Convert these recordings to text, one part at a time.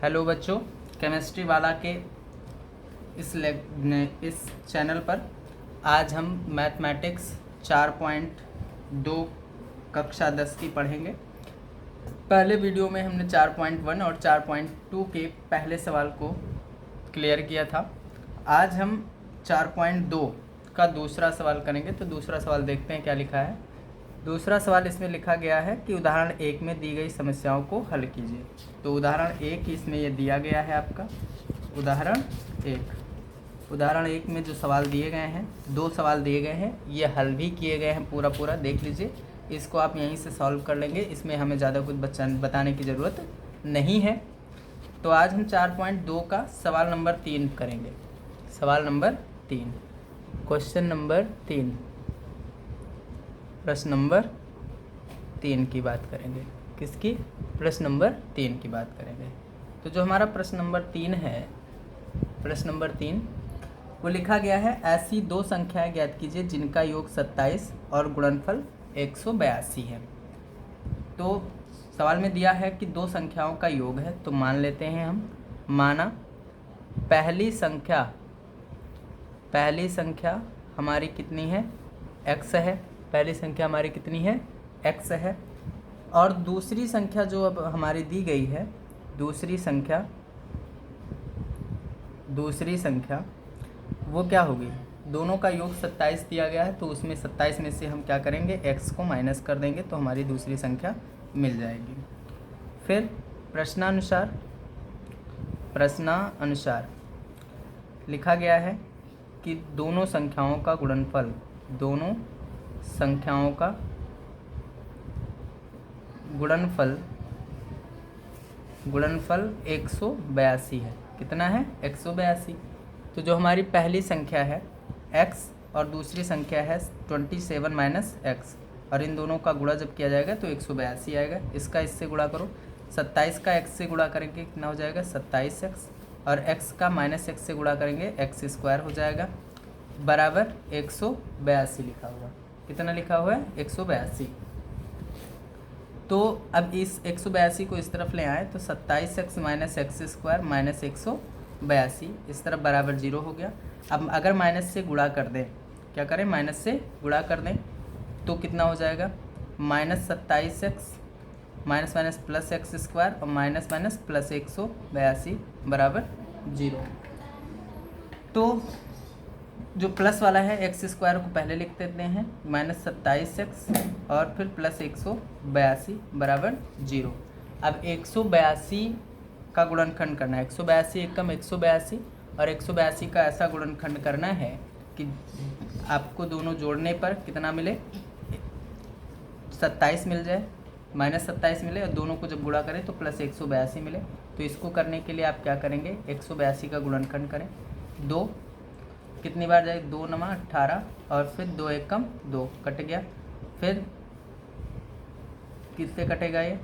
Hello बच्चों, chemistry वाला के इस चैनल पर आज हम मैथमेटिक्स 4.2 कक्षा 10 की पढ़ेंगे। पहले वीडियो में हमने 4.1 और 4.2 के पहले सवाल को क्लियर किया था। आज हम 4.2 का दूसरा सवाल करेंगे। तो दूसरा सवाल देखते हैं क्या लिखा है। दूसरा सवाल इसमें लिखा गया है कि उदाहरण 1 में दी गई समस्याओं को हल कीजिए। तो उदाहरण 1 इसमें ये दिया गया है आपका उदाहरण 1 में जो सवाल दिए गए हैं, 2 सवाल दिए गए हैं, ये हल भी किए गए हैं। पूरा देख लीजिए, इसको आप यहीं से सॉल्व कर लेंगे। इसमें हमें ज़्यादा कुछ बताने की ज़रूरत नहीं है। तो आज हम 4.2 का सवाल नंबर 3 करेंगे। सवाल नंबर 3, क्वेश्चन नंबर 3, प्रश्न नंबर 3 की बात करेंगे। किसकी? प्रश्न नंबर 3 की बात करेंगे। तो जो हमारा प्रश्न नंबर 3 है, प्रश्न नंबर 3 वो लिखा गया है, ऐसी 2 संख्याएं ज्ञात कीजिए जिनका योग 27 और गुणनफल 182 है। तो सवाल में दिया है कि 2 संख्याओं का योग है। तो मान लेते हैं हम। माना पहली संख्या हमारी कितनी है? x है। पहली संख्या हमारी कितनी है? x है। और दूसरी संख्या जो अब हमारी दी गई है, दूसरी संख्या वो क्या होगी? दोनों का योग 27 दिया गया है। तो उसमें 27 में से हम क्या करेंगे? x को माइनस कर देंगे तो हमारी दूसरी संख्या मिल जाएगी। फिर प्रश्नानुसार लिखा गया है कि दोनों संख्याओं का गुणनफल 182 है। कितना है? 182। तो जो हमारी पहली संख्या है x और दूसरी संख्या है 27 माइनस x, और इन दोनों का गुणा जब किया जाएगा तो 182 आएगा। इसका इससे गुणा करो। 27 का x से गुणा करेंगे कितना हो जाएगा? 27x, और x का माइनस x से गुणा करेंगे x स्क्वायर हो जाएगा, बराबर 182 लिखा हुआ। कितना लिखा हुआ है? 182। तो अब इस 182 को इस तरफ ले आए तो 27x minus x square minus 182 इस तरफ बराबर 0 हो गया। अब अगर माइनस से गुणा कर दें, क्या करें? माइनस से गुणा कर दें तो कितना हो जाएगा? Minus 27x minus minus plus x square और माइनस माइनस प्लस 182 बराबर 0। तो जो प्लस वाला है एक्स स्क्वायर को पहले लिख देते हैं, माइनस 27x और फिर प्लस 182 बराबर 0। अब 182 का गुणनखंड करना है। 182 एकम 182 और 182 का ऐसा गुणनखंड करना है कि आपको दोनों जोड़ने पर कितना मिले? 27 मिल जाए, माइनस 27 मिले, और दोनों को जब गुणा करें तो प्लस 182 मिले। तो इसको करने के लिए आप क्या करेंगे? 182 का गुणनखंड करें। 2 कितनी बार जाएगी? 2 नमा 18 और फिर 2 एकम 2 कट गया। फिर किससे कटेगा? ये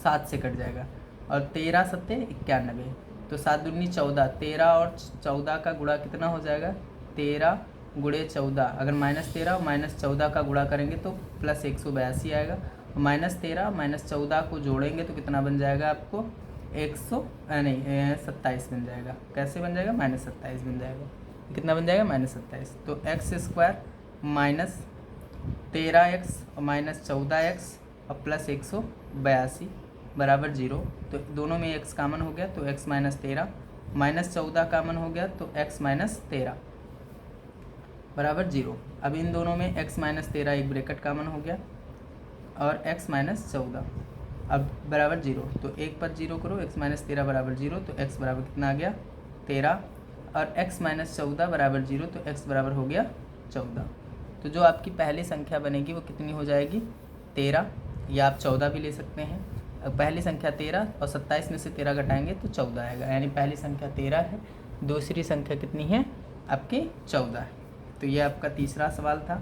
7 से कट जाएगा, और 13 सत्ते 91। तो 7 दूनी 14, 13 और 14 का गुणा कितना हो जाएगा? 13 गुणे 14। अगर माइनस 13 और माइनस 14 का गुणा करेंगे तो प्लस 182 आएगा। माइनस 13 माइनस 14 को जोड़ेंगे तो कितना बन जाएगा आपको? 27 बन जाएगा। कैसे बन जाएगा? माइनस 27 बन जाएगा। कितना बन जाएगा? माइनस 27। तो एक्स स्क्वायर माइनस 13x और माइनस 14x और प्लस 182 बराबर 0। तो दोनों में x कामन हो गया तो x माइनस 13, माइनस 14 कामन हो गया तो x माइनस 13 बराबर 0। अब इन दोनों में x माइनस 13 एक ब्रैकेट कामन हो गया और x माइनस 14 अब बराबर 0। तो एक पर 0 करो, x माइनस 13 बराबर 0, तो x बराबर कितना आ गया? 13, और x माइनस 14 बराबर 0, तो x बराबर हो गया 14। तो जो आपकी पहली संख्या बनेगी वो कितनी हो जाएगी? 13, या आप 14 भी ले सकते हैं। अब पहली संख्या 13 और 27 में से 13 घटाएंगे तो 14 आएगा, यानी पहली संख्या 13 है, दूसरी संख्या कितनी है? आपकी 14 है। तो ये आपका तीसरा सवाल था।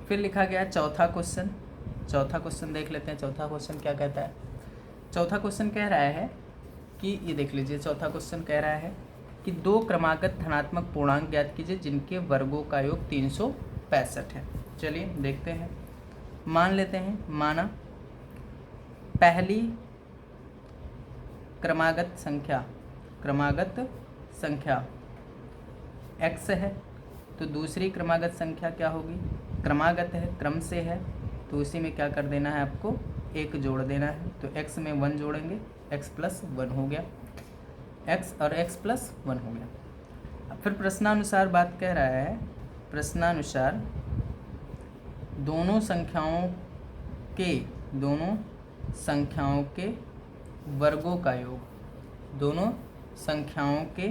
फिर लिखा गया चौथा क्वेश्चन देख लेते हैं। चौथा क्वेश्चन क्या कहता है? चौथा क्वेश्चन कह रहा है कि, ये देख लीजिए, चौथा क्वेश्चन कह रहा है कि 2 क्रमागत धनात्मक पूर्णांक ज्ञात कीजिए जिनके वर्गों का योग 365 है। चलिए देखते हैं। मान लेते हैं, माना पहली क्रमागत संख्या x है, तो दूसरी क्रमागत संख्या क्या होगी, क्रमागत है, क्रम से है, तो उसी में क्या कर देना है आपको, 1 जोड़ देना है। तो x में 1 जोड़ेंगे, x प्लस 1 हो गया, x और x प्लस 1 हो गया। अब फिर प्रश्नानुसार बात कह रहा है, प्रश्नानुसार दोनों संख्याओं के वर्गों का योग, दोनों संख्याओं के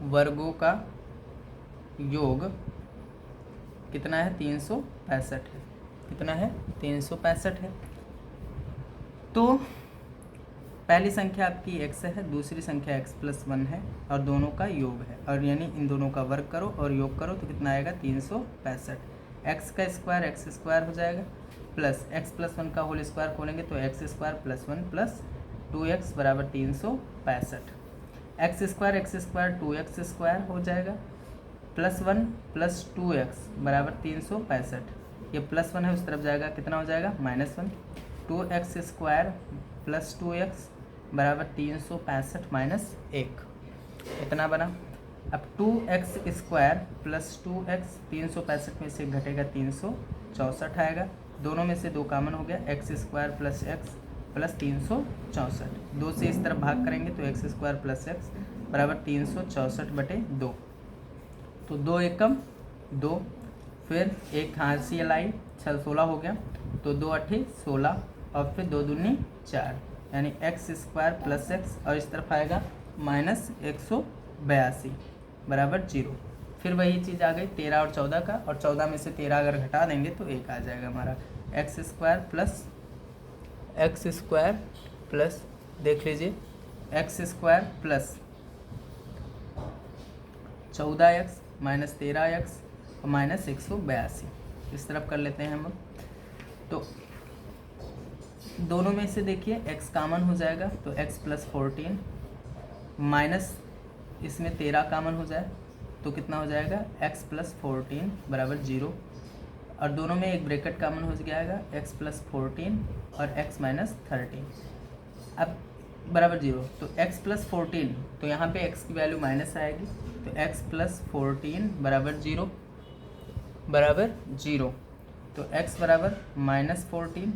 वर्गों का योग कितना है, 365 है। कितना है, 365 है। तो पहली संख्या आपकी x है, दूसरी संख्या x प्लस 1 है और दोनों का योग है, और यानी इन दोनों का वर्ग करो और योग करो तो कितना आएगा, 365। x का स्क्वायर x स्क्वायर हो जाएगा, प्लस x प्लस 1 का होल स्क्वायर खोलेंगे तो x square plus 1 plus 2x बराबर 365। x स्क्वायर 2x स्क्वायर हो जाएगा, प्लस 1 प्लस 2x बराबर 365। ये प्लस 1 है, उस तरफ जाएगा, कितना हो जाएगा, -1। 2x स्क्वायर प्लस 2x बराबर 365 माइनस 1, इतना बना। अब 2x स्क्वायर प्लस 2x 365 में से घटेगा 364 आएगा, दोनों में से 2 कॉमन हो गया, x square plus x plus 364, 2 से इस तरफ भाग करेंगे तो x स्क्वायर प्लस x बराबर 364/2, तो 2 एकम 2, फिर एक हाशिया लाई 16 हो गया, तो 2 8 16 और फिर 2 दूनी 4, यानी x स्क्वायर प्लस x और इस तरफ आएगा -182 बराबर 0। फिर वही चीज़ आ गई 13 और 14 का, और 14 में से 13 अगर घटा देंगे तो 1 आ जाएगा हमारा। x स्क्वायर प्लस देख लीजिए, x square plus 14x minus 13x और माइनस 182, इस तरफ कर लेते हैं हम। तो दोनों में से देखिए x कॉमन हो जाएगा, तो x प्लस 14 माइनस इसमें 13 कॉमन हो जाए तो कितना हो जाएगा, x प्लस 14 बराबर 0, और दोनों में एक ब्रैकेट कॉमन हो जाएगा, x प्लस 14 और x माइनस 13 अब बराबर 0। तो x प्लस 14, तो यहाँ पे x की वैल्यू माइनस आएगी, तो x प्लस 14 बराबर 0, तो x बराबर -14,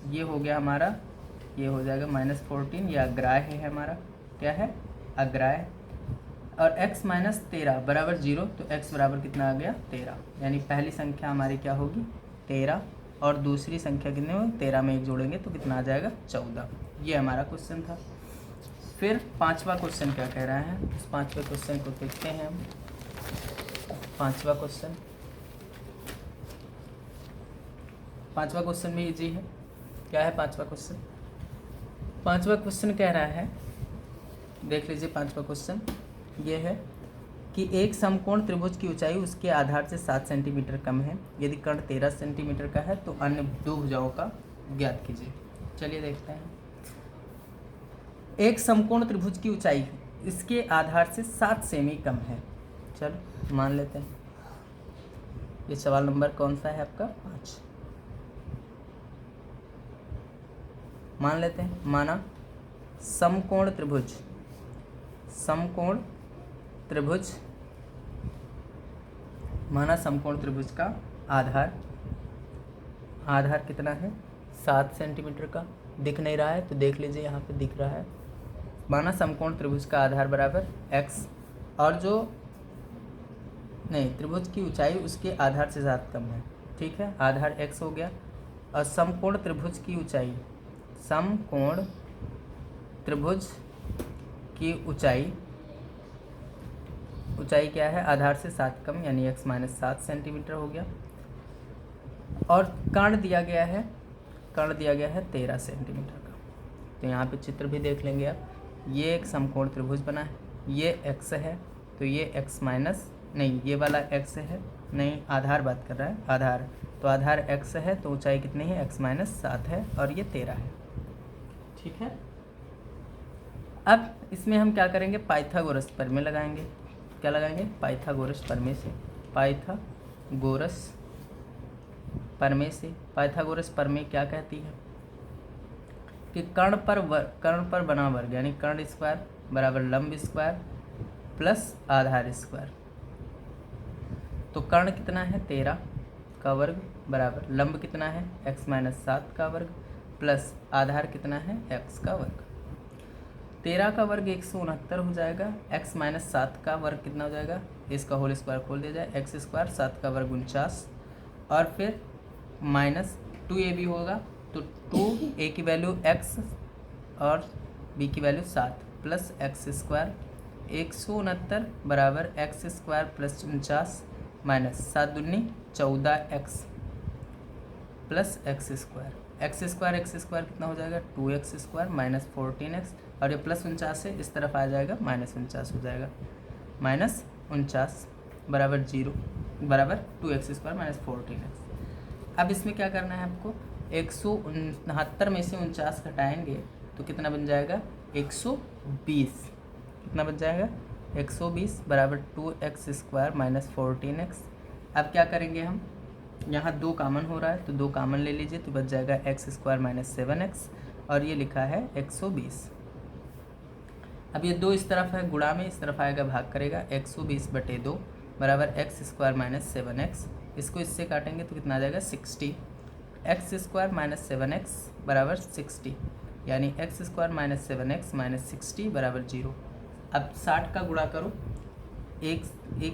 ये हो गया हमारा, ये हो जाएगा -14, ये अग्राह्य है हमारा, क्या है, अग्राह्य। और x माइनस 13 बराबर 0, तो x बराबर कितना आ गया, 13, यानी पहली संख्या हमारी क्या होगी, 13, और दूसरी संख्या कितनी होगी, 13 में 1 जोड़ेंगे तो कितना आ जाएगा, 14। ये हमारा क्वेश्चन था। फिर 5वां क्वेश्चन क्या कह रहा है, इस 5वें क्वेश्चन को देखते हैं हम। 5वां क्वेश्चन भी इजी है। क्या है 5वां क्वेश्चन, 5वां क्वेश्चन कह रहा है, देख लीजिए 5वां क्वेश्चन ये है कि एक समकोण त्रिभुज की ऊंचाई उसके आधार से 7 सेंटीमीटर कम है, यदि कर्ण 13 सेंटीमीटर का है तो अन्य 2 भुजाओं का ज्ञात कीजिए। चलिए देखते हैं। एक समकोण त्रिभुज की ऊंचाई इसके आधार से 7 सेमी कम है। चलो मान लेते हैं। ये सवाल नंबर कौन सा है आपका, 5। मान लेते हैं, माना समकोण त्रिभुज माना समकोण त्रिभुज का आधार कितना है, 7 सेंटीमीटर का। दिख नहीं रहा है तो देख लीजिए, यहाँ पे दिख रहा है। माना समकोण त्रिभुज का आधार बराबर x, और जो नहीं, त्रिभुज की ऊंचाई उसके आधार से 7 कम है, ठीक है, आधार x हो गया। और समकोण त्रिभुज की ऊंचाई, समकोण त्रिभुज की ऊंचाई क्या है, आधार से 7 कम, यानी x माइनस 7 सेंटीमीटर हो गया। और कर्ण दिया गया है 13 सेंटीमीटर का। तो यहाँ पे चित्र भी देख लेंगे आप। ये एक समकोण त्रिभुज बना है, ये x है, तो ये x माइनस नहीं, ये वाला x है, नहीं आधार बात कर रहा है, आधार, तो आधार x है, तो ऊंचाई कितनी है, x माइनस 7 है, और ये 13 है, ठीक है। अब इसमें हम क्या करेंगे, पाइथागोरस प्रमेय लगाएंगे। क्या लगाएंगे, पाइथागोरस प्रमेय से। पाइथागोरस प्रमेय क्या कहती है, कि कर्ण पर बना वर्ग यानी कर्ण स्क्वायर बराबर लंब स्क्वायर प्लस आधार स्क्वायर। तो कर्ण कितना है 13 का वर्ग बराबर लंब कितना है x-7 का वर्ग प्लस आधार कितना है x का वर्ग। 13 का वर्ग 169 हो जाएगा, x-7 का वर्ग कितना हो जाएगा, इसका होल स्क्वायर खोल दिया जाए, x स्क्वायर 7 का वर्ग 49 और फिर माइनस 2a भी होगा तो 2a की वैल्यू x और b की वैल्यू 7 प्लस एक्स स्क्वायर 169 बराबर एक्स स्क्वायर प्लस 49 माइनस 7 दूनी 14x प्लस एक्स स्क्वायर कितना हो जाएगा 2x स्क्वायर माइनस 14x और ये प्लस 49 है इस तरफ आ जाएगा माइनस 49 हो जाएगा, माइनस 49 बराबर 0 बराबर 2x स्क्वायर माइनस 14x। अब इसमें क्या करना है आपको 169 में से 49 घटाएंगे तो कितना बन जाएगा 120, कितना बन जाएगा 120 बराबर 2x स्क्वायर माइनस 14x। अब क्या करेंगे हम, यहाँ 2 कामन हो रहा है तो 2 कामन ले लीजिए तो बच जाएगा x स्क्वायर माइनस 7x और ये लिखा है 120। अब ये 2 इस तरफ है गुणा में, इस तरफ आएगा भाग करेगा 120/2 बराबर x स्क्वायर माइनस 7x। इसको इससे काटेंगे तो कितना आ जाएगा 60, x स्क्वायर माइनस 7x बराबर 60 यानी x square minus 7x minus 60 बराबर 0। अब 60 का गुणा करो, एक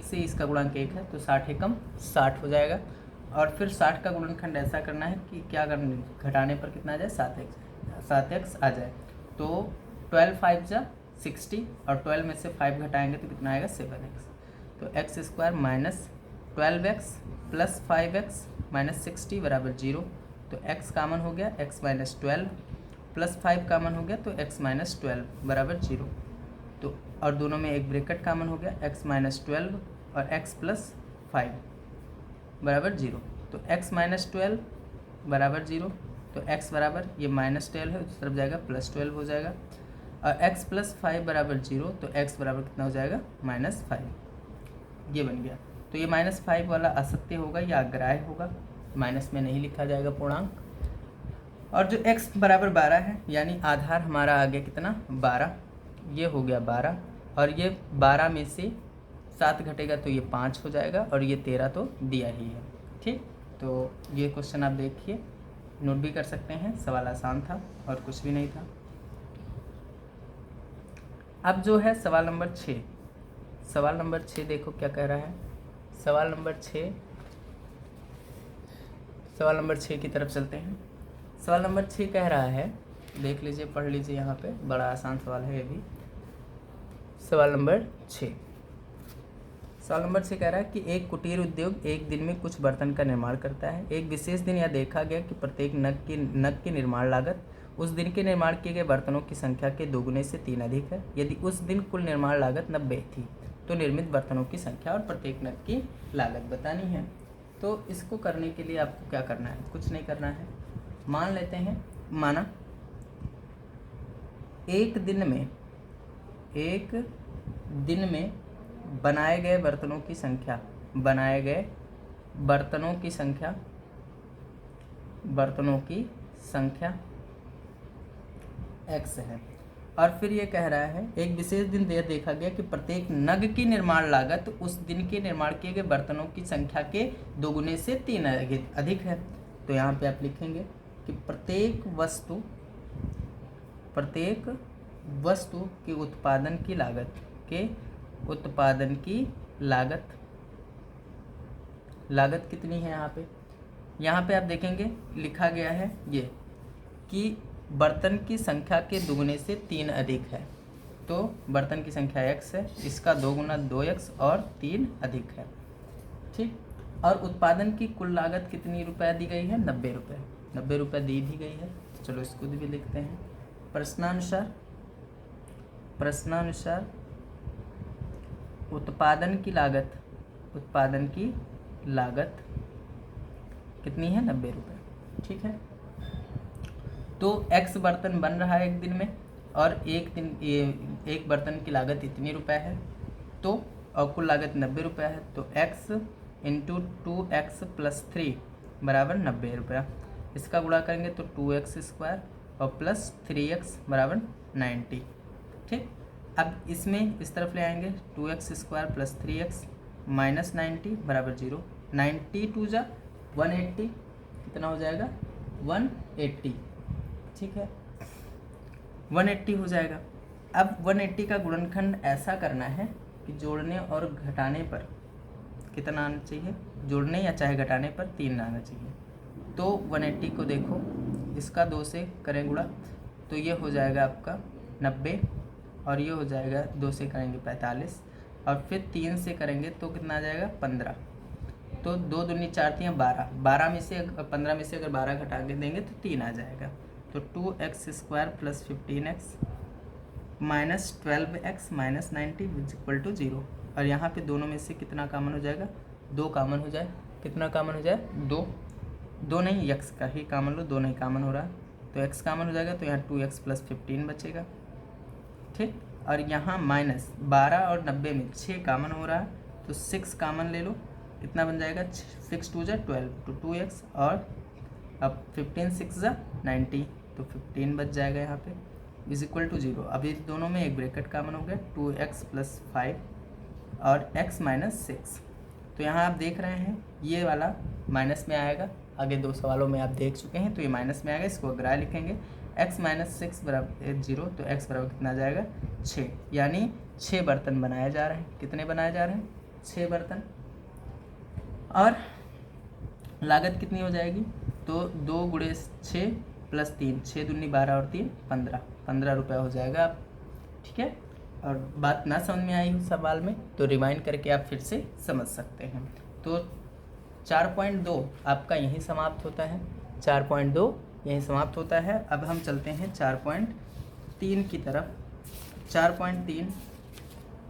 से इसका गुणांक 1 है तो 60 एकम 60 हो जाएगा और फिर 60 का गुणनखंड ऐसा करना है कि क्या करना, घटाने पर कितना आ जाए 7x आ जाए तो 12 5 जा 60 और 12 में से 5 घटाएंगे तो कितना आएगा 7x। तो x square minus 12x plus 5x minus 60 बराबर 0। तो x कामन हो गया x माइनस 12 प्लस 5 कामन हो गया तो x माइनस 12 बराबर 0। तो और दोनों में एक ब्रैकेट कामन हो गया x माइनस 12 और x प्लस 5 बराबर 0। तो x माइनस 12 बराबर 0 तो x बराबर ये माइनस 12 है उस तरफ जाएगा प्लस 12 हो जाएगा और x प्लस 5 बराबर 0 तो x बराबर कितना हो जाएगा माइनस 5, ये बन गया। तो ये माइनस 5 वाला असत्य होगा या अग्राह्य होगा, माइनस में नहीं लिखा जाएगा पूर्णांक। और जो x बराबर 12 है यानी आधार हमारा आ गया कितना 12, ये हो गया 12 और ये 12 में से 7 घटेगा तो ये 5 हो जाएगा और ये 13 तो दिया ही है। ठीक, तो ये क्वेश्चन आप देखिए, नोट भी कर सकते हैं, सवाल आसान था और कुछ भी नहीं था। अब जो है सवाल नंबर 6, सवाल नंबर 6 देखो क्या कह रहा है। सवाल नंबर 6 की तरफ चलते हैं। सवाल नंबर 6 कह रहा है, देख लीजिए पढ़ लीजिए, यहाँ पे बड़ा आसान सवाल है ये भी। सवाल नंबर 6 कह रहा है कि एक कुटीर उद्योग एक दिन में कुछ बर्तन का निर्माण करता है। एक विशेष दिन यह देखा गया कि प्रत्येक नग की निर्माण लागत उस दिन के निर्माण किए गए बर्तनों की संख्या के 2 गुने से 3 अधिक है। यदि उस दिन कुल निर्माण लागत 90 थी तो निर्मित बर्तनों की संख्या और प्रत्येक नग की लागत बतानी है। तो इसको करने के लिए आपको क्या करना है, कुछ नहीं करना है। मान लेते हैं, माना एक दिन में बनाए गए बर्तनों की संख्या x है और फिर ये कह रहा है एक विशेष दिन यह देखा गया कि प्रत्येक नग की निर्माण लागत उस दिन के निर्माण किए गए बर्तनों की संख्या के 2 गुने से 3 अधिक है। तो यहाँ पे आप लिखेंगे कि प्रत्येक वस्तु के उत्पादन की लागत कितनी है। यहाँ पे आप देखेंगे लिखा गया है ये कि बर्तन की संख्या के 2 गुने से 3 अधिक है। तो बर्तन की संख्या x है, इसका 2 गुना 2x और 3 अधिक है। ठीक, और उत्पादन की कुल लागत कितनी रुपया दी गई है 90 रुपये, 90 रुपये दी भी गई है। तो चलो इसको भी लिखते हैं। प्रश्नानुसार उत्पादन की लागत कितनी है 90 रुपये। ठीक है, तो x बर्तन बन रहा है एक दिन में और एक बर्तन की लागत इतनी रुपये है, तो और कुल लागत 90 रुपये है। तो x इंटू 2x प्लस 3 बराबर 90 रुपया। इसका गुणा करेंगे तो 2x स्क्वायर और प्लस 3x बराबर 90। ठीक, अब इसमें इस तरफ ले आएंगे 2x² प्लस 3x माइनस 90 बराबर 0। 90 टू जा 180, कितना हो जाएगा 180। ठीक है, 180 हो जाएगा। अब 180 का गुणनखंड ऐसा करना है कि जोड़ने और घटाने पर कितना आना चाहिए, जोड़ने या चाहे घटाने पर 3 आना चाहिए। तो 180 को देखो, इसका 2 से करें गुणा तो ये हो जाएगा आपका 90, और ये हो जाएगा 2 से करेंगे 45, और फिर 3 से करेंगे तो कितना आ जाएगा 15। तो 2 दूनी 4 3 12, 12 में से 15 में से अगर 12 घटा के देंगे तो 3 आ जाएगा। तो 2x² plus 15x minus 12x minus 90 equal to 0। और यहाँ पे दोनों में से कितना कॉमन हो जाएगा, 2 कॉमन हो जाए। कितना कॉमन हो जाए, 2 नहीं, x का ही कॉमन लो, 2 नहीं कॉमन हो रहा है तो x कॉमन हो जाएगा। तो यहाँ 2x प्लस 15 बचेगा। ठीक, और यहाँ माइनस 12 और 90 में 6 कॉमन हो रहा है तो 6 कॉमन ले लो, कितना बन जाएगा 6 2 12 तो 2x, और अब 15 6 90 तो 15 बच जाएगा यहाँ पे इज इक्वल टू 0। अब इस दोनों में एक ब्रैकेट कॉमन हो गया 2x प्लस 5 और x माइनस 6। तो यहाँ आप देख रहे हैं ये वाला माइनस में आएगा, आगे 2 सवालों में आप देख चुके हैं तो ये माइनस में आएगा, इसको अग्राह लिखेंगे। x माइनस 6 बराबर 0 तो x बराबर कितना आ जाएगा 6, यानी 6 बर्तन बनाए जा रहे हैं। कितने बनाए जा रहे हैं, 6 बर्तन। और लागत कितनी हो जाएगी, तो 2 गुणे 6 प्लस 3, 6 दूनी 12 और 3 15 रुपया हो जाएगा आप। ठीक है, और बात ना समझ में आई उस सवाल में तो रिवाइंड करके आप फिर से समझ सकते हैं। तो 4.2 आपका यहीं समाप्त होता है, 4.2 यहीं समाप्त होता है। अब हम चलते हैं 4.3 की तरफ। 4.3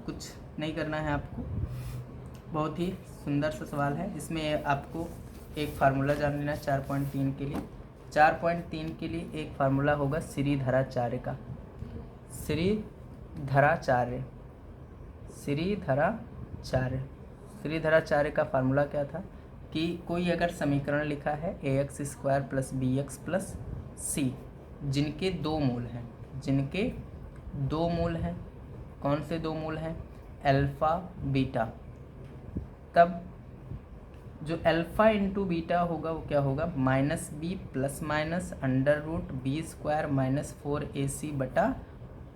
कुछ नहीं करना है आपको, बहुत ही सुंदर सा सवाल है। इसमें आपको एक फार्मूला जान लेना है 4.3 के लिए। 4.3 के लिए एक फार्मूला होगा श्रीधराचार्य का। श्रीधराचार्य का फार्मूला क्या था कि कोई अगर समीकरण लिखा है ax² plus bx plus c, जिनके 2 मूल हैं, कौन से 2 मूल हैं, अल्फ़ा बीटा, तब जो अल्फ़ा इंटू बीटा होगा वो क्या होगा -b plus minus √b² minus 4ac बटा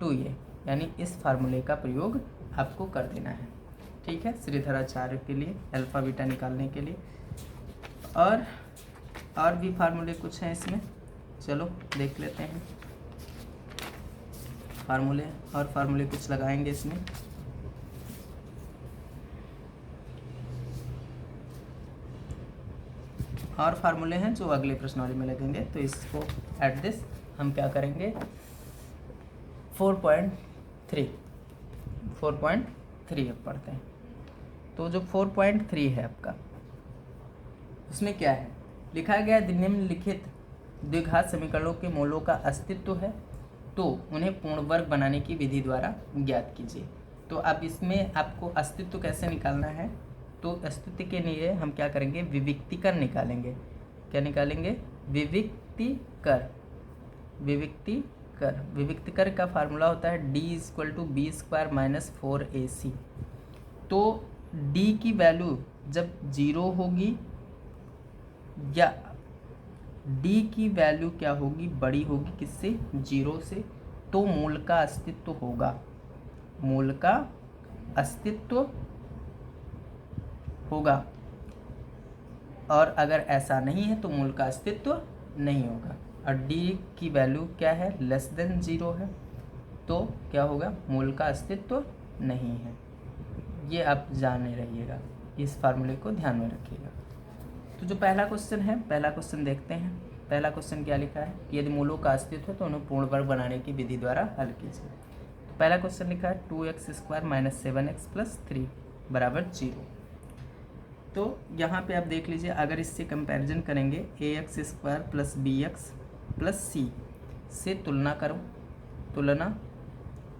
2a, यानी इस फार्मूले का प्रयोग आपको कर देना है। ठीक है, श्रीधराचार्य के लिए अल्फ़ा बीटा निकालने के लिए। और भी फार्मूले कुछ हैं इसमें, चलो देख लेते हैं फार्मूले कुछ लगाएंगे इसमें। और फार्मूले हैं जो अगले प्रश्नावली में लगेंगे, तो इसको एट दिस हम क्या करेंगे 4.3 अब पढ़ते हैं। तो जो 4.3 है आपका, उसमें क्या है लिखा गया, निम्नलिखित द्विघात समीकरणों के मूलों का अस्तित्व है तो उन्हें पूर्ण वर्ग बनाने की विधि द्वारा ज्ञात कीजिए। तो अब इसमें आपको अस्तित्व कैसे निकालना है, तो अस्तित्व के लिए हम क्या करेंगे, विविक्तिकर निकालेंगे। क्या निकालेंगे, विविक्तिकर का फार्मूला होता है d = b² माइनस 4ac। तो d की वैल्यू जब 0 होगी या d की वैल्यू क्या होगी, बड़ी होगी किससे, 0 से, तो मूल का अस्तित्व होगा। और अगर ऐसा नहीं है तो मूल का अस्तित्व नहीं होगा। और d की वैल्यू क्या है, <0 है, तो क्या होगा, मूल का अस्तित्व नहीं है। ये आप जाने रहिएगा, इस फार्मूले को ध्यान में रखिएगा। तो जो पहला क्वेश्चन देखते हैं। पहला क्वेश्चन क्या लिखा है कि यदि मूलों का अस्तित्व है तो उन्हें पूर्ण वर्ग बनाने की विधि द्वारा हल कीजिए। तो पहला क्वेश्चन लिखा है 2x² माइनस 7x प्लस 3 बराबर 0। तो यहाँ पे आप देख लीजिए, अगर इससे कंपैरिजन करेंगे ax² plus bx plus c से तुलना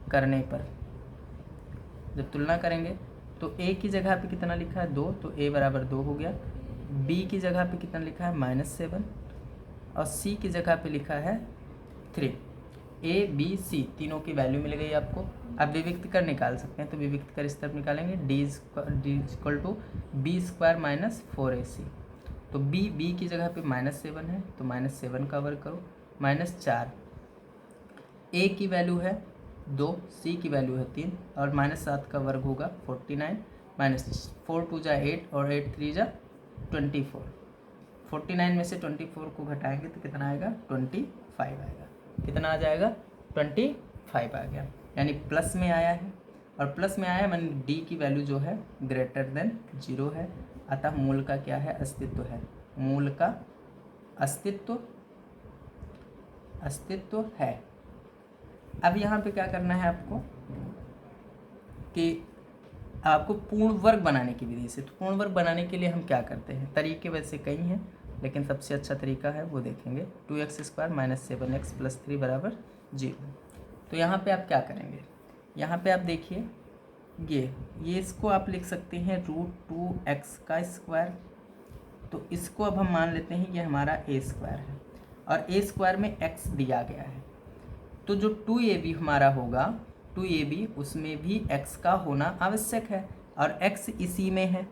करने पर, जब तुलना करेंगे तो a की जगह पे कितना लिखा है 2, तो a बराबर 2 हो गया। b की जगह पे कितना लिखा है -7, और c की जगह पे लिखा है 3। ए बी सी तीनों की वैल्यू मिल गई आपको। अब विविक्त कर निकाल सकते हैं, तो विविक्त कर इस तरफ निकालेंगे, D equal to B square minus 4ac। तो बी की जगह पे -7 है, तो -7 का वर्ग करो, -4। ए की वैल्यू है 2, सी की वैल्यू है 3, और -7 का वर्ग होगा 49, -4 2 जा 8 और 8 3 जा 24। 49 में से 24 को घटाएंगे तो कितना आएगा? 25 आएगा। कितना आ जाएगा? 25 आ गया, यानी प्लस में आया है। और प्लस में आया मानी डी की वैल्यू जो है ग्रेटर देन 0 है, अतः मूल का क्या है? अस्तित्व है। मूल का अस्तित्व है। अब यहाँ पे क्या करना है आपको कि आपको पूर्ण वर्ग बनाने की विधि से, तो पूर्ण वर्ग बनाने के लिए हम क्या करते हैं? तरीके वैसे कई हैं, लेकिन सबसे अच्छा तरीका है वो देखेंगे। 2x² - 7x + 3 = 0। तो यहाँ पे आप क्या करेंगे? यहाँ पे आप देखिए, ये इसको आप लिख सकते हैं √2x²। तो इसको अब हम मान लेते हैं ये हमारा a² है, और a² में x दिया गया है। तो जो 2ab हमारा होगा, 2ab उसमें भी x का होना आवश्यक है, और x इसी में है।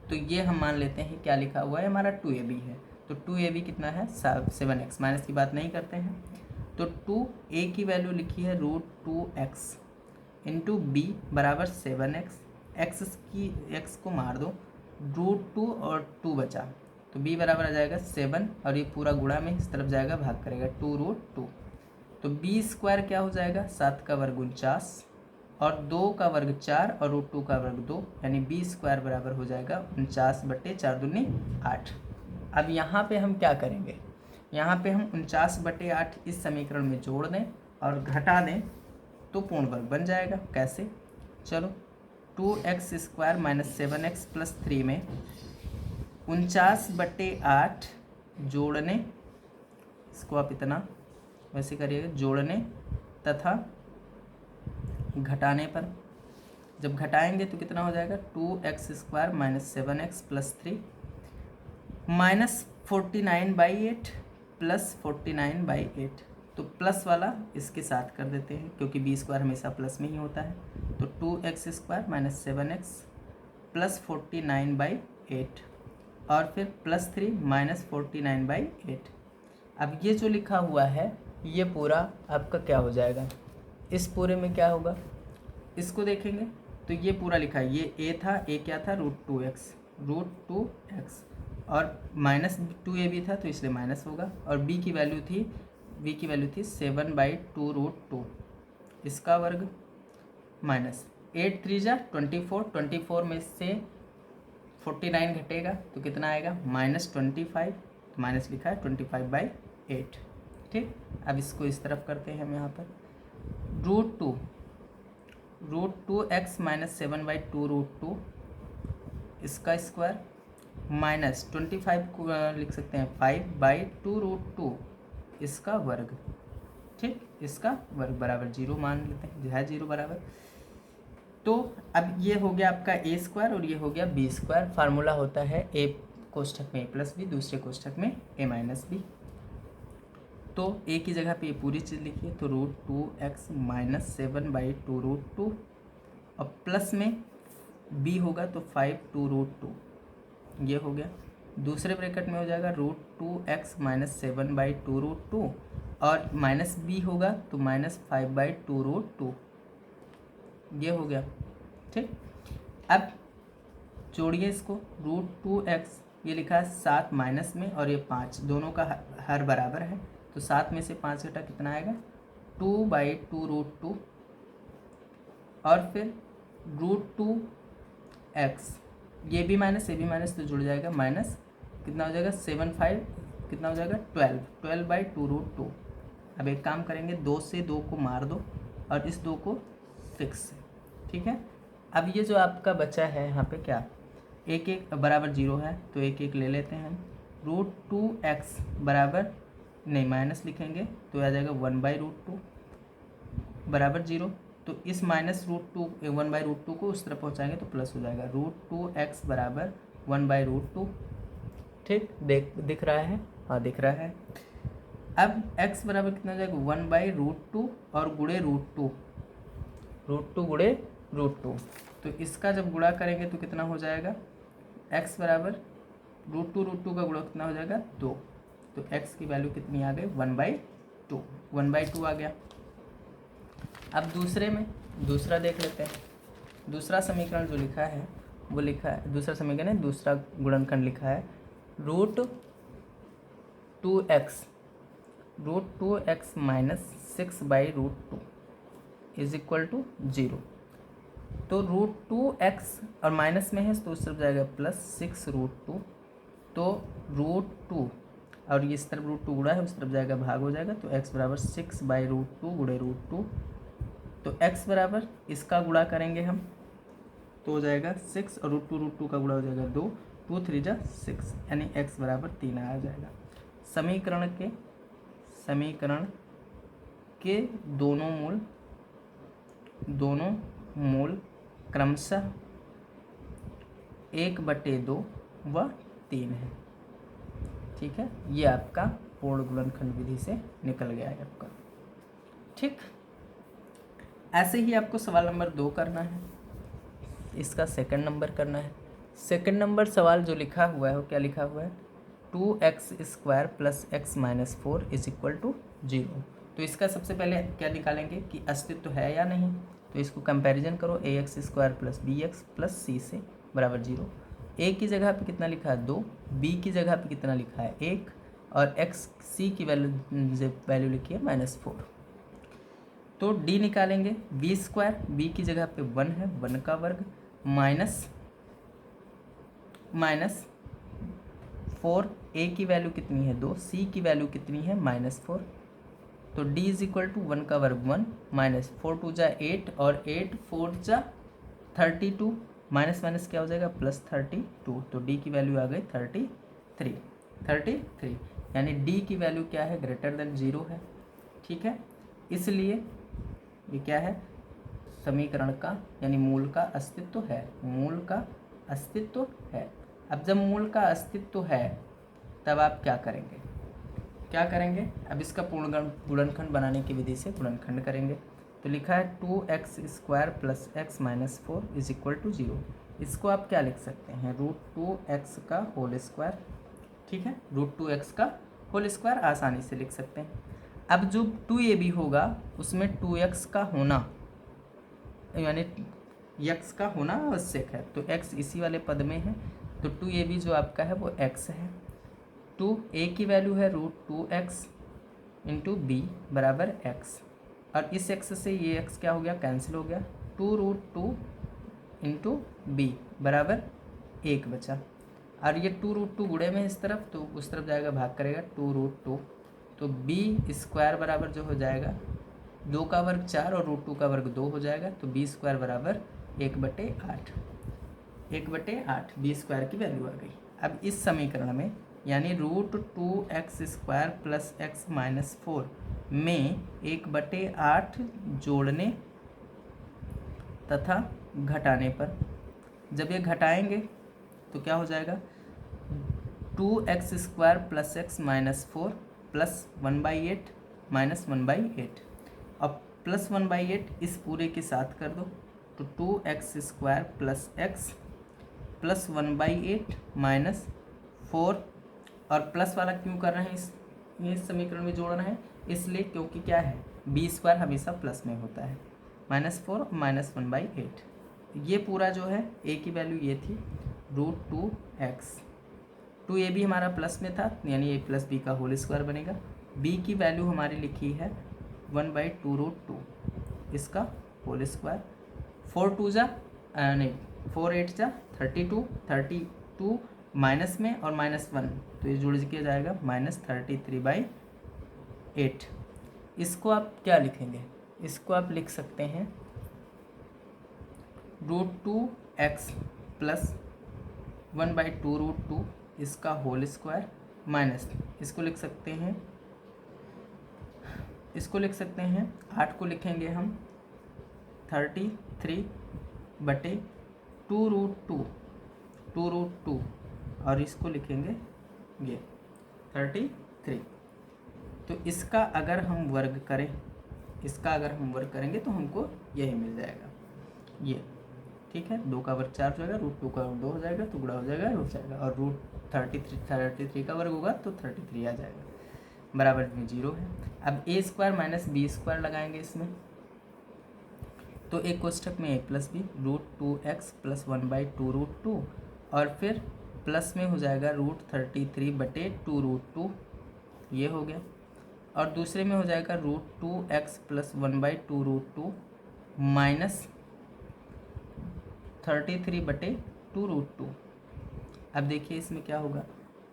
तो ये हम मान लेते हैं क्या लिखा हुआ है? हमारा 2ab है। तो 2ab कितना है? 7x। माइनस की बात नहीं करते हैं। तो 2a की वैल्यू लिखी है √2x इंटू b बराबर 7x। x को मार दो, √2 और 2 बचा, तो b बराबर आ जाएगा 7, और ये पूरा गुणा में इस तरफ जाएगा, भाग करेगा 2√2। तो b² क्या हो जाएगा? 7 का वर्ग 49, और 2 का वर्ग 4, और √2 का वर्ग 2, यानी b² बराबर हो जाएगा 49/4 दूनी 8। अब यहाँ पे हम क्या करेंगे? यहाँ पे हम 49/8 इस समीकरण में जोड़ दें और घटा दें तो पूर्ण वर्ग बन जाएगा। कैसे? चलो, 2x² - 7x + 3 में 49/8 जोड़ने, इसको आप इतना वैसे करिएगा, जोड़ने तथा घटाने पर जब घटाएंगे तो कितना हो जाएगा? 2x² - 7x + 3 -49/8 + 49/8। तो प्लस वाला इसके साथ कर देते हैं, क्योंकि b² हमेशा प्लस में ही होता है। तो 2x² - 7x + 49/8, और फिर +3 -49/8। अब ये जो लिखा हुआ है ये पूरा आपका क्या हो जाएगा? इस पूरे में क्या होगा? इसको देखेंगे तो ये पूरा लिखा है, ये a था, a क्या था? √2x, और -2ab था तो इसलिए माइनस होगा, और b की वैल्यू थी 7/2√2, इसका वर्ग माइनस 8 3 जा 24, 24 में से 49 घटेगा तो कितना आएगा? -25। तो माइनस लिखा है 25/8। ठीक, अब इसको इस तरफ करते हैं हम यहाँ पर, √2x - 7/2√2 इसका स्क्वायर, -25 को लिख सकते हैं 5/2√2 इसका वर्ग। ठीक, इसका वर्ग बराबर 0 मान लेते हैं, है 0 बराबर। तो अब ये हो गया आपका a² और ये हो गया b²। फार्मूला होता है a कोष्ठक में a + b, दूसरे कोष्ठक में a - b। तो a की जगह पे ये पूरी चीज़ लिखिए, तो √2x - 7/2√2, और प्लस में b होगा तो 5/2√2, ये हो गया। दूसरे ब्रैकेट में हो जाएगा √2x - 7/2√2, और -b होगा तो -5/2√2, ये हो गया। ठीक, अब जोड़िए इसको, √2x ये लिखा है 7 माइनस में, और ये 5, दोनों का हर बराबर है, तो 7 में से 5 घटा कितना आएगा? 2/2√2, और फिर √2x, ये भी माइनस ये भी माइनस, तो जुड़ जाएगा माइनस, कितना हो जाएगा? 7/5, कितना हो जाएगा? 12/2√2। अब एक काम करेंगे, 2 से 2 को मार दो और इस 2 को फिक्स। ठीक है, अब ये जो आपका बचा है यहाँ पे क्या, 1 बराबर 0 है, तो 1 ले लेते हैं हम। √2x बराबर नहीं, माइनस लिखेंगे तो आ जाएगा 1/√2 बराबर 0। तो इस -√2 1/√2 को उस तरफ पहुँचाएंगे तो प्लस हो जाएगा, √2x बराबर 1/√2। ठीक, दिख रहा है? हाँ, दिख रहा है। अब x बराबर कितना हो जाएगा 1/√2 और गुणे √2, √2 गुणे √2, तो इसका जब गुणा करेंगे तो कितना हो जाएगा, x बराबर √2 का गुणा कितना हो जाएगा 2, तो x की वैल्यू कितनी आ गई 1/2, 1/2 आ गया। अब दूसरे में दूसरा देख लेते हैं। दूसरा समीकरण जो लिखा है वो लिखा है, दूसरा समीकरण है, दूसरा गुणनखंड लिखा है √2x minus 6/√2 is equal to 0। तो √2x और माइनस में है तो उस तरफ जाएगा प्लस 6√2, तो √2 और इस तरफ √2 गुणा है उस तरफ जाएगा भाग हो जाएगा, तो x बराबर 6/√2 गुणे √2, तो x बराबर इसका गुणा करेंगे हम तो हो जाएगा 6 और √2 का गुणा हो जाएगा 2, 2 3 जा 6, यानी x बराबर 3 आ जाएगा। समीकरण के दोनों मूल क्रमशः 1/2 व 3 है। ठीक है, ये आपका पूर्ण गुणनखंड विधि से निकल गया है आपका। ठीक, ऐसे ही आपको सवाल नंबर 2 करना है, इसका सेकंड नंबर करना है। सेकंड नंबर सवाल जो लिखा हुआ है वो क्या लिखा हुआ है, 2x² + x - 4 is equal to 0। तो इसका सबसे पहले क्या निकालेंगे कि अस्तित्व है या नहीं, तो इसको कंपैरिजन करो, ax² + bx + c से बराबर 0। a की जगह पे कितना लिखा है 2, b की जगह पे कितना लिखा है 1, और x c की वैल्यू लिखी है -4। तो d निकालेंगे, b², b की जगह पे 1 है, 1 का वर्ग माइनस 4, a की वैल्यू कितनी है 2, c की वैल्यू कितनी है -4, तो d इज इक्वल टू 1 का वर्ग 1 माइनस 4 2 जा 8 और 8 4 जा 32, माइनस माइनस क्या हो जाएगा +32, तो d की वैल्यू आ गई 33, यानी d की वैल्यू क्या है ग्रेटर देन 0 है। ठीक है, इसलिए ये क्या है, समीकरण का यानी मूल का अस्तित्व है, मूल का अस्तित्व है। अब जब मूल का अस्तित्व है तब आप क्या करेंगे, अब इसका पूर्ण गुणनखंड बनाने की विधि से गुणनखंड करेंगे। तो लिखा है 2x² + x - 4 is equal to 0। इसको आप क्या लिख सकते हैं, √2x का होल स्क्वायर। ठीक है, √2x का होल स्क्वायर आसानी से लिख सकते हैं। अब जो 2ab होगा उसमें 2x का होना यानी x का होना आवश्यक है, तो x इसी वाले पद में है, तो 2ab जो आपका है वो x है। 2a की वैल्यू है √2x इंटू b बराबर x, और इस x से ये x क्या हो गया कैंसिल हो गया, 2√2 इंटू b बराबर 1 बचा, और ये 2√2 गुणे में इस तरफ तो उस तरफ जाएगा भाग करेगा 2√2, तो b² बराबर जो हो जाएगा 2 का वर्ग 4 और √2 का वर्ग 2 हो जाएगा, तो b² बराबर 1/8, 1/8 b² की वैल्यू आ गई। अब इस समीकरण में यानी √2x² + x - 4 में 1/8 जोड़ने तथा घटाने पर, जब ये घटाएंगे तो क्या हो जाएगा 2x² + x - 4 + 1/8 - 1/8, अब +1/8 इस पूरे के साथ कर दो, तो 2x² + x + 1/8 - 4, और प्लस वाला क्यों कर रहे हैं, इस समीकरण में जोड़ रहे हैं इसलिए क्योंकि क्या है b² हमेशा प्लस में होता है, -4 - 1/8। ये पूरा जो है a की वैल्यू ये थी √2x, 2ab हमारा प्लस में था यानी a + b का होल स्क्वायर बनेगा, b की वैल्यू हमारी लिखी है 1/2√2 इसका होल स्क्वायर, 4 2 जा नहीं 4 8 जा 32 माइनस में और -1 तो ये जुड़ के जाएगा -33/8। इसको आप क्या लिखेंगे, इसको आप लिख सकते हैं √2x + 1/2√2 इसका होल स्क्वायर माइनस इसको लिख सकते हैं 8 को लिखेंगे हम 33/2√2 और इसको लिखेंगे ये 33। तो इसका अगर हम वर्ग करें, इसका अगर हम वर्ग करेंगे तो हमको यही मिल जाएगा ये, ठीक है। 2 का वर्ग 4 हो जाएगा, √2 का वर्ग 2 हो जाएगा, तो गुणा हो जाएगा, रुक जाएगा, और √33 का वर्ग होगा तो 33 आ जाएगा, बराबर में 0 है। अब a² माइनस b² लगाएंगे इसमें, तो एक कोष्ठक में a plus B √2x plus 1/2 और फिर प्लस में हो जाएगा √33/2 ये हो गया, और दूसरे में हो जाएगा √2x प्लस 1/2 माइनस 33/2। अब देखिए इसमें क्या होगा,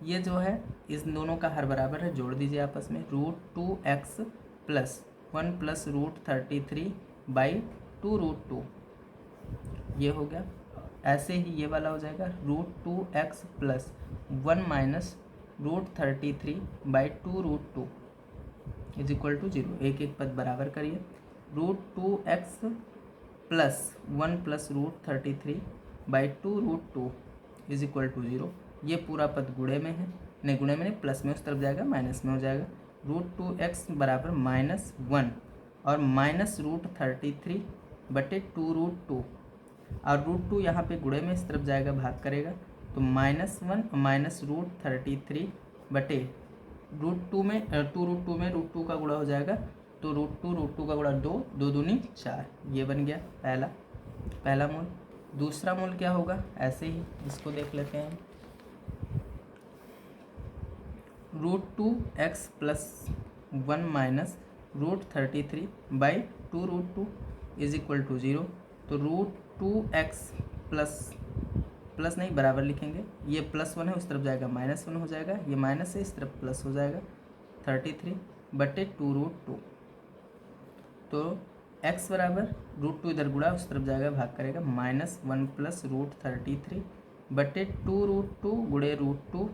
ये जो है इस दोनों का हर बराबर है, जोड़ दीजिए आपस में, √2x प्लस 1 प्लस √33/2 ये हो गया। ऐसे ही ये वाला हो जाएगा √2x plus 1 minus √33/2 is equal to 0। एक एक पद बराबर करिए, √2x plus 1 plus √33/2 is equal to 0। ये पूरा पद गुणे में है, नहीं गुणे में नहीं, प्लस में उस तरफ जाएगा, माइनस में हो जाएगा, √2x बराबर -1 और माइनस √33/2 और √2 यहाँ पे गुणे में इस तरफ जाएगा, भाग करेगा, तो -1 माइनस √33/2 में 2√2 में √2 का गुणा हो जाएगा, तो √2 का गुणा 2, 2 दूनी 4, ये बन गया पहला मूल। दूसरा मूल क्या होगा, ऐसे ही इसको देख लेते हैं, √2x plus 1 minus √33/2 is equal to 0। तो √2x प्लस नहीं बराबर लिखेंगे, ये +1 है उस तरफ जाएगा, -1 हो जाएगा, ये माइनस है इस तरफ प्लस हो जाएगा, 33/2 तो x बराबर √2 इधर गुणा उस तरफ जाएगा, भाग करेगा, -1 प्लस √33/2 गुणे √2,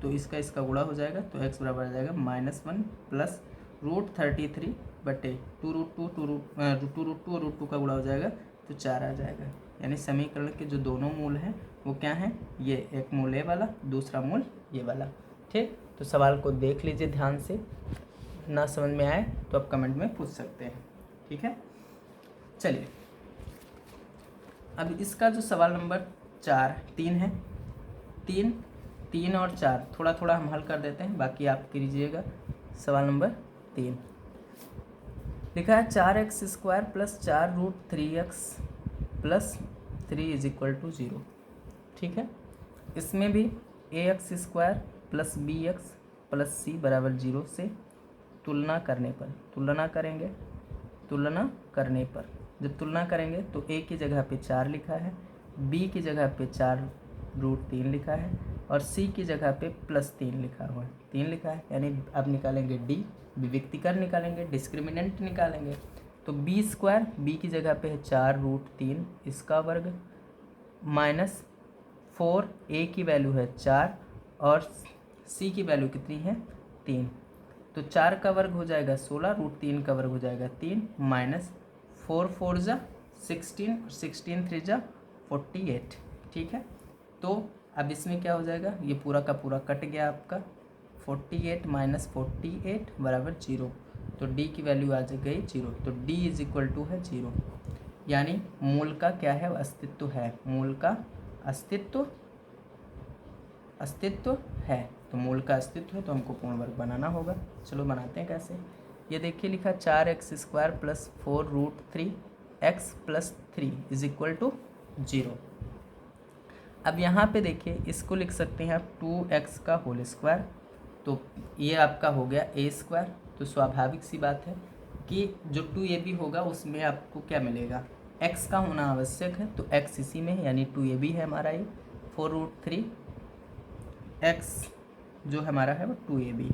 तो इसका गुणा हो जाएगा, तो x बराबर आ जाएगा -1 प्लस √33/2 √2 और √2 का गुणा हो जाएगा, तो 4 आ जाएगा। यानी समीकरण के जो दोनों मूल हैं वो क्या हैं, ये एक मूल ए वाला, दूसरा मूल ये वाला, ठीक। तो सवाल को देख लीजिए ध्यान से, ना समझ में आए तो आप कमेंट में पूछ सकते हैं, ठीक है। चलिए अब इसका जो सवाल नंबर 3 है, 3 और 4 थोड़ा थोड़ा हम हल कर देते हैं, बाकी आप कीजिएगा। सवाल नंबर 3 लिखा है 4x² plus 4√3x plus 3 is equal to 0, ठीक है। इसमें भी ax² plus bx plus c बराबर 0 से तुलना करने पर जब तुलना करेंगे तो a की जगह पे 4 लिखा है, b की जगह पे 4√3 लिखा है और c की जगह पे +3 लिखा हुआ है, 3 लिखा है। यानी अब निकालेंगे d, विविक्तिकर निकालेंगे, डिस्क्रिमिनेंट निकालेंगे, तो b² b की जगह पे है 4√3 इसका वर्ग माइनस 4 a की वैल्यू है 4 और c की वैल्यू कितनी है 3, तो 4 का वर्ग हो जाएगा 16, √3 का वर्ग हो जाएगा 3 माइनस 4 4 जा 16 और 16 3 जा 48, ठीक है। तो अब इसमें क्या हो जाएगा, ये पूरा का पूरा कट गया आपका, 48 माइनस 48 बराबर 0, तो d की वैल्यू आ गई 0, तो d इज इक्वल टू है 0। यानी मूल का क्या है, अस्तित्व है, मूल का अस्तित्व है, तो मूल का अस्तित्व है तो हमको पूर्ण वर्ग बनाना होगा। चलो बनाते हैं कैसे, ये देखिए लिखा 4x² plus 4√3x plus 3 is equal to 0। अब यहाँ पे देखिए इसको लिख सकते हैं आप 2x का होल स्क्वायर, तो ये आपका हो गया a², तो स्वाभाविक सी बात है कि जो 2ab होगा उसमें आपको क्या मिलेगा, x का होना आवश्यक है, तो x इसी में है, यानी 2ab है हमारा ये, 4√3x जो हमारा है वो 2ab,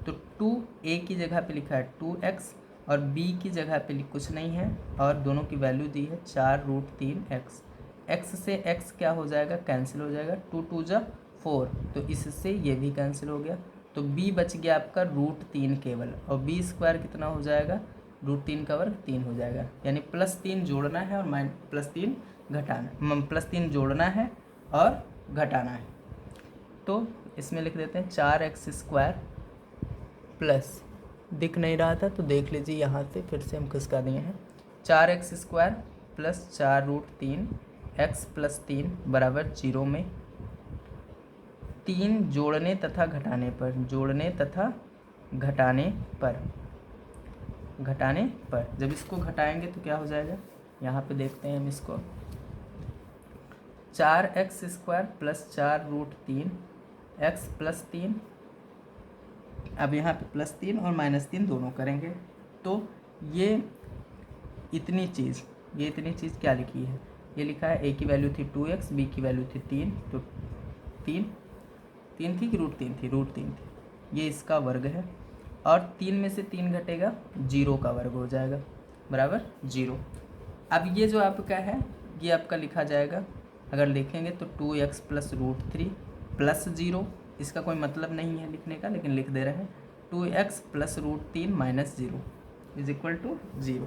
तो 2a की जगह पे लिखा है 2x और b की जगह पे कुछ नहीं है और दोनों की वैल्यू दी है 4√3x, x से x क्या हो जाएगा, कैंसिल हो जाएगा, 2 2 जा 4, तो इससे ये भी कैंसिल हो गया, तो b बच गया आपका √3 केवल, और b² कितना हो जाएगा, √3 का वर्ग 3 हो जाएगा। यानी +3 जोड़ना है और +3 घटाना, +3 जोड़ना है और घटाना है, तो इसमें लिख देते हैं 4x² प्लस दिख नहीं रहा था तो देख लीजिए, यहाँ से फिर से हम खिसका दिए हैं। 4x² प्लस 4√3 x प्लस 3 बराबर 0 में 3 जोड़ने तथा घटाने पर जब इसको घटाएंगे तो क्या हो जाएगा, यहाँ पे देखते हैं हम इसको। 4x² प्लस 4√3 x प्लस 3, अब यहाँ पे +3 और -3 दोनों करेंगे तो ये इतनी चीज़ क्या लिखी है, ये लिखा है a की वैल्यू थी 2x, b की वैल्यू थी 3, तो 3 थी कि √3 थी, √3 थी, ये इसका वर्ग है। और 3 में से 3 घटेगा 0 का वर्ग हो जाएगा बराबर 0। अब ये जो आपका है ये आपका लिखा जाएगा, अगर लिखेंगे तो 2x प्लस √3 प्लस 0, इसका कोई मतलब नहीं है लिखने का लेकिन लिख दे रहे हैं। 2x plus √3 minus 0 is equal to 0।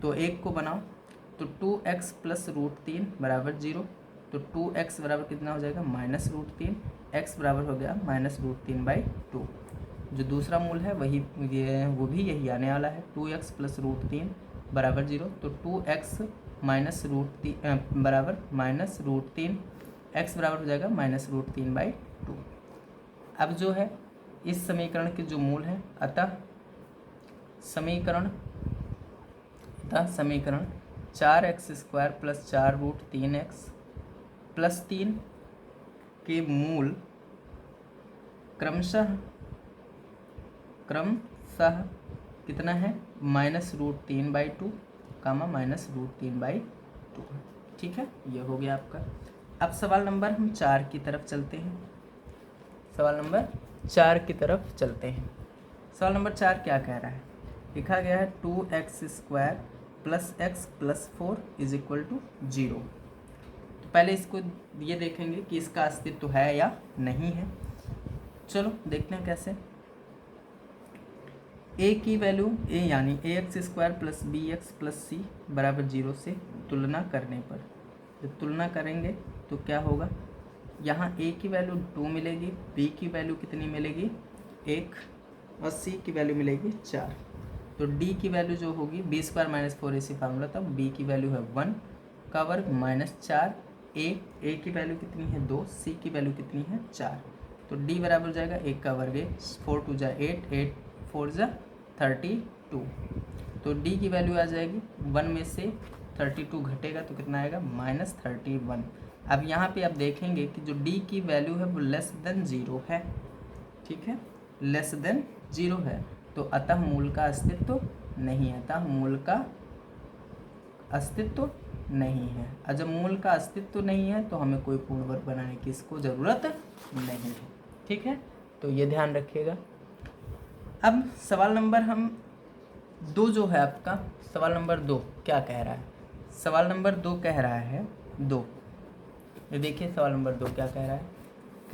तो एक को बनाओ तो 2x प्लस √3 बराबर 0, तो 2x बराबर कितना हो जाएगा -√3, x बराबर हो गया -√3/2। जो दूसरा मूल है वो भी यही आने वाला है। 2x प्लस √3 बराबर 0, तो 2x माइनस √3 बराबर -√3, x बराबर हो जाएगा -√3/2। अब जो है इस समीकरण के जो मूल है, अतः समीकरण 4x² प्लस 4√3x प्लस 3 के मूल क्रमशः कितना है, -√3/2 कामा -√3/2। ठीक है, ये हो गया आपका। अब सवाल नंबर हम 4 की तरफ चलते हैं। सवाल नंबर 4 क्या कह रहा है, लिखा गया है 2x² plus x plus 4 is equal to 0। तो पहले इसको ये देखेंगे कि इसका अस्तित्व है या नहीं है। चलो देखते हैं कैसे। a की वैल्यू यानी ax² plus bx plus c बराबर 0 से तुलना करने पर, जब तुलना करेंगे तो क्या होगा, यहाँ a की वैल्यू 2 मिलेगी, b की वैल्यू कितनी मिलेगी 1 और c की वैल्यू मिलेगी 4। तो d की वैल्यू जो होगी b² - 4ac फार्मूला था, b की वैल्यू है 1 का वर्ग -4, a की वैल्यू कितनी है 2, c की वैल्यू कितनी है 4। तो d बराबर हो जाएगा 1 का वर्ग 4 2 8, 8 4 32। तो d की वैल्यू आ जाएगी 1 में से 32 घटेगा तो कितना आएगा -31। अब यहाँ पे आप देखेंगे कि जो d की वैल्यू है वो लेस देन 0 है, ठीक है, लेस देन 0 है, तो अतः मूल का अस्तित्व नहीं है, नहीं है। और जब मूल का अस्तित्व नहीं है तो हमें कोई पूर्ण वर्ग बनाने की इसको ज़रूरत नहीं है, ठीक है, तो ये ध्यान रखिएगा। अब सवाल नंबर 2 जो है आपका, सवाल नंबर 2 क्या कह रहा है, सवाल नंबर 2 कह रहा है 2, ये देखिए सवाल नंबर 2 क्या कह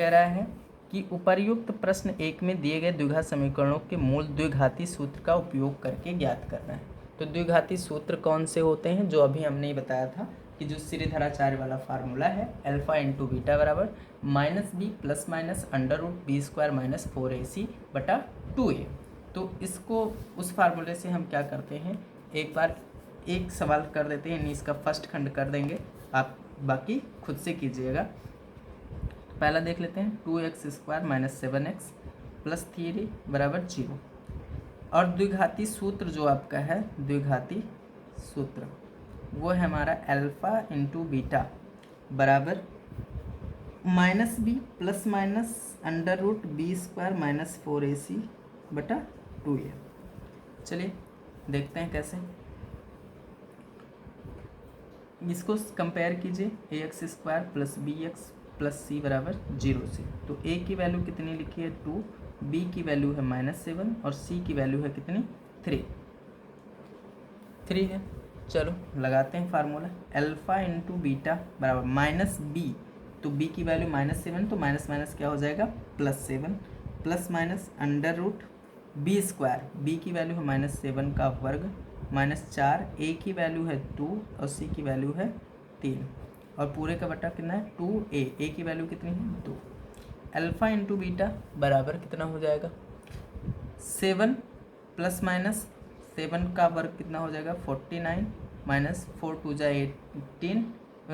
रहा है कि उपर्युक्त प्रश्न 1 में दिए गए द्विघात समीकरणों के मूल द्विघाती सूत्र का उपयोग करके ज्ञात करना है। तो द्विघाती सूत्र कौन से होते हैं, जो अभी हमने बताया था कि जो श्रीधराचार्य वाला फार्मूला है अल्फा इंटू बीटा बराबर -b plus minus √b² - 4ac/2a। तो इसको उस फार्मूले से हम क्या करते हैं, एक बार एक सवाल कर देते हैं, इसका फर्स्ट खंड कर देंगे, आप बाकी खुद से कीजिएगा। पहला देख लेते हैं 2x² - 7x प्लस 3 बराबर 0। और द्विघाती सूत्र जो आपका है, द्विघाती सूत्र वो है हमारा अल्फा इंटू बीटा बराबर -b plus minus √b² - 4ac/2a। चलिए देखते हैं कैसे, इसको कंपेयर कीजिए ax² plus bx plus c बराबर 0 से। तो a की वैल्यू कितनी लिखी है 2, b की वैल्यू है -7 और c की वैल्यू है कितनी 3 है। चलो लगाते हैं फार्मूला, अल्फा इंटू बीटा बराबर -b, तो b की वैल्यू -7, तो माइनस माइनस क्या हो जाएगा +7 प्लस माइनस √b², b की वैल्यू है -7 का वर्ग -4, a की वैल्यू है 2 और c की वैल्यू है 3 और पूरे का बटा कितना है 2a, a की वैल्यू कितनी है 2। अल्फा इंटू बीटा बराबर कितना हो जाएगा 7 प्लस माइनस 7 का वर्ग कितना हो जाएगा 49 माइनस 4 2 जा 18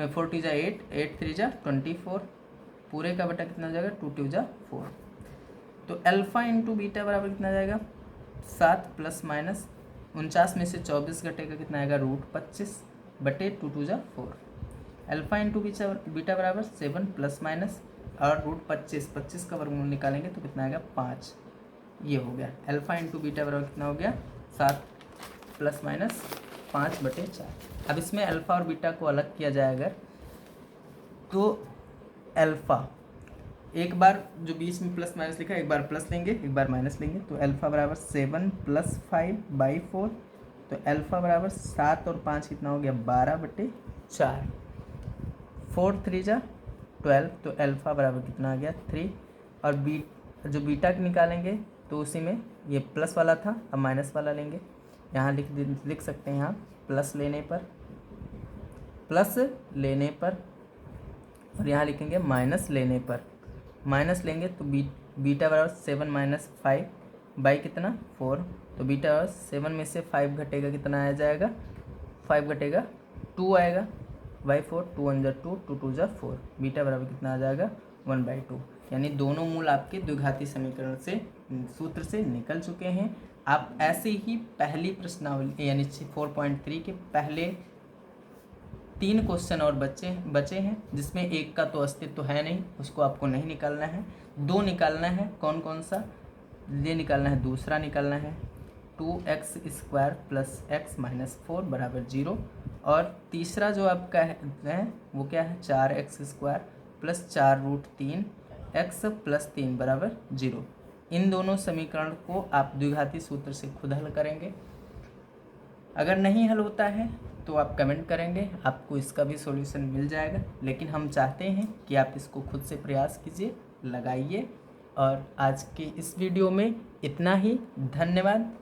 4 2 जा 8 8 3 जा 24 पूरे का बटा कितना हो जाएगा 2 2 जा 4। तो अल्फ़ा इंटू बीटा बराबर कितना आ जाएगा 7 प्लस माइनस 49 में से 24 घटेगा कितना आएगा √25 बटे 2 2 जा 4। अल्फ़ा इंटू बीटा बराबर 7 प्लस माइनस और √25 25 का वर्गमूल निकालेंगे तो कितना आएगा 5। ये हो गया अल्फ़ा इंटू बीटा बराबर कितना हो गया 7 प्लस माइनस 5 बटे 4। अब इसमें अल्फ़ा और बीटा को अलग किया जाए अगर तो अल्फ़ा एक बार जो बीच में प्लस माइनस लिखा है एक बार प्लस लेंगे एक बार माइनस लेंगे तो अल्फ़ा बराबर 7 प्लस 5/4 तो अल्फ़ा बराबर 7 और 5 कितना हो गया 12 बटे 4। 4 3 जा 12 तो अल्फ़ा बराबर कितना आ गया 3 और जो बीटा निकालेंगे तो उसी में ये प्लस वाला था अब माइनस वाला लेंगे यहाँ लिख सकते हैं यहाँ प्लस लेने पर और यहाँ लिखेंगे माइनस लेने पर। माइनस लेंगे तो बीटा बराबर 7 माइनस 5 बाई कितना 4 तो बीटा बराबर 7 में से 5 घटेगा कितना आ जाएगा 5 घटेगा 2 आएगा बाई 4 2 1 जा 2 2 2 जा 4 बीटा बराबर कितना आ जाएगा 1/2। यानी दोनों मूल आपके द्विघाती समीकरण से सूत्र से निकल चुके हैं। आप ऐसे ही पहली प्रश्नावली यानी 4.3 के पहले 3 क्वेश्चन और बचे हैं जिसमें एक का तो अस्तित्व है नहीं उसको आपको नहीं निकालना है 2 निकालना है। कौन कौन सा ये निकालना है दूसरा निकालना है 2x² + x - 4 = 0 और तीसरा जो आपका है वो क्या है 4x² + 4√3 x + 3 = 0। इन दोनों समीकरण को आप द्विघाती सूत्र से खुद हल करेंगे। अगर नहीं हल होता है तो आप कमेंट करेंगे आपको इसका भी सॉल्यूशन मिल जाएगा लेकिन हम चाहते हैं कि आप इसको खुद से प्रयास कीजिए लगाइए। और आज के इस वीडियो में इतना ही। धन्यवाद।